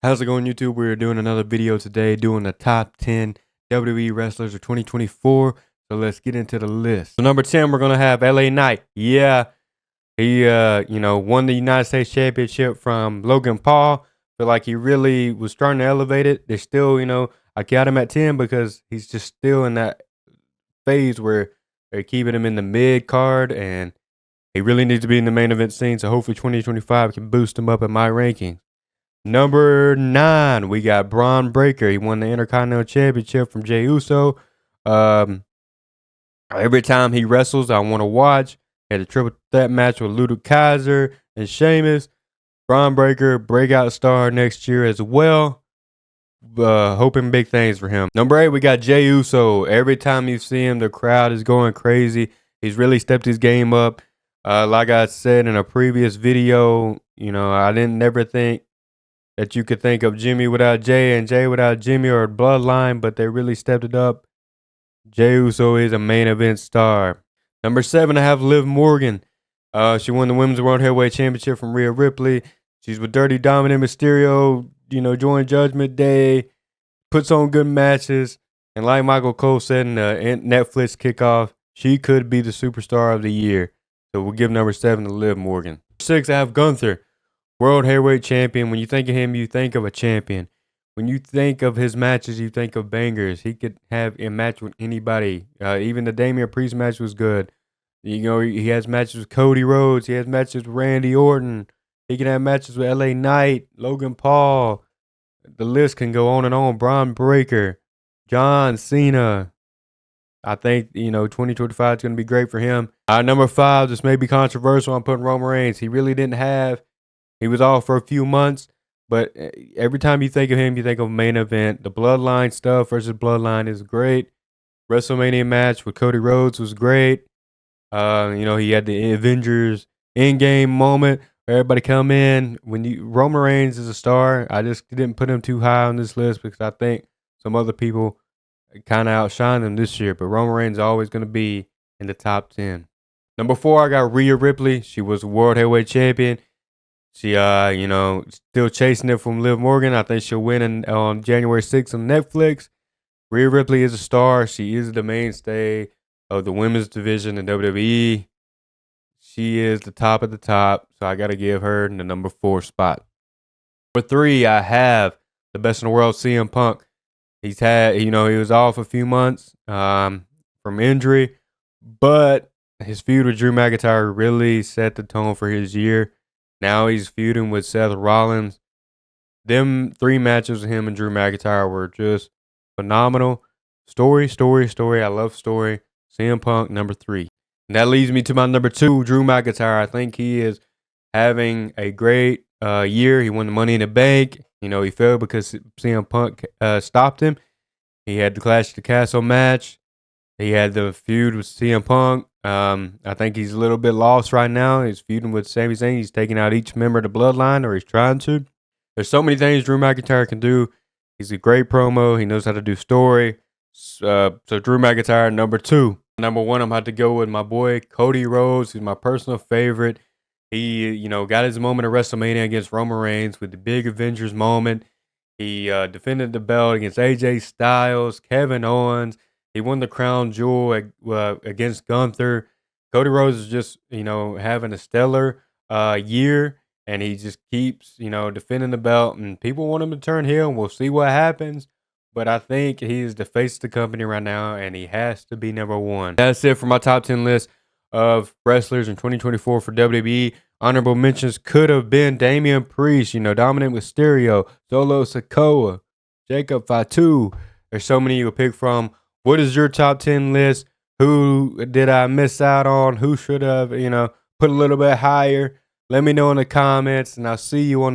How's it going, YouTube? We're doing another video today, doing the top 10 WWE wrestlers of 2024. So let's get into the list. So number 10, we're gonna have LA Knight. Yeah, he won the United States Championship from Logan Paul. Feel like he really was starting to elevate it. There's still, I got him at 10 because he's just still in that phase where they're keeping him in the mid card, and he really needs to be in the main event scene. So hopefully 2025 can boost him up in my rankings. Number 9, we got Braun Breaker. He won the Intercontinental Championship from Jey Uso. Every time he wrestles, I want to watch. Had a triple threat match with Ludwig Kaiser and Sheamus. Braun Breaker, breakout star next year as well. Hoping big things for him. Number 8, we got Jey Uso. Every time you see him, the crowd is going crazy. He's really stepped his game up. Like I said in a previous video, I didn't never think that you could think of Jimmy without Jay and Jay without Jimmy or Bloodline, but they really stepped it up. Jey Uso is a main event star. Number 7, I have Liv Morgan. She won the Women's World Heavyweight Championship from Rhea Ripley. She's with Dirty Dominant Mysterio, joined Judgment Day, puts on good matches. And like Michael Cole said in the Netflix kickoff, she could be the superstar of the year. So we'll give number 7 to Liv Morgan. 6, I have Gunther. World Heavyweight Champion. When you think of him, you think of a champion. When you think of his matches, you think of bangers. He could have a match with anybody. Even the Damian Priest match was good. He has matches with Cody Rhodes. He has matches with Randy Orton. He can have matches with LA Knight, Logan Paul. The list can go on and on. Braun Breaker, John Cena. I think, 2025 is going to be great for him. Number 5, this may be controversial. I'm putting Roman Reigns. He really didn't have. He was off for a few months, but every time you think of him, you think of main event. The Bloodline stuff versus Bloodline is great. WrestleMania match with Cody Rhodes was great. He had the Avengers in-game moment where everybody come in. Roman Reigns is a star. I just didn't put him too high on this list because I think some other people kind of outshined him this year. But Roman Reigns is always going to be in the top 10. Number 4, I got Rhea Ripley. She was World Heavyweight Champion. She, still chasing it from Liv Morgan. I think she'll win on January 6th on Netflix. Rhea Ripley is a star. She is the mainstay of the women's division in WWE. She is the top of the top, so I got to give her the number 4 spot. Number 3, I have the best in the world, CM Punk. He's had, he was off a few months from injury, but his feud with Drew McIntyre really set the tone for his year. Now he's feuding with Seth Rollins. Them 3 matches with him and Drew McIntyre were just phenomenal. Story. I love story. CM Punk, number 3. And that leads me to my number 2, Drew McIntyre. I think he is having a great year. He won the Money in the Bank. He failed because CM Punk stopped him. He had the Clash of the Castle match. He had the feud with CM Punk. I think he's a little bit lost right now. He's feuding with Sami Zayn. He's taking out each member of the Bloodline, or he's trying to. There's so many things Drew McIntyre can do. He's a great promo. He knows how to do story. So Drew McIntyre, number 2. Number 1, I'm about to go with my boy Cody Rhodes. He's my personal favorite. He, got his moment at WrestleMania against Roman Reigns with the big Avengers moment. He defended the belt against AJ Styles, Kevin Owens. He won the crown jewel against Gunther. Cody Rhodes is just, having a stellar year, and he just keeps, defending the belt. And people want him to turn heel, and we'll see what happens. But I think he is the face of the company right now, and he has to be number 1. That's it for my top 10 list of wrestlers in 2024 for WWE. Honorable mentions could have been Damian Priest, Dominant Mysterio, Solo Sikoa, Jacob Fatu. There's so many you could pick from. What is your top 10 list? Who did I miss out on? Who should have, put a little bit higher? Let me know in the comments, and I'll see you on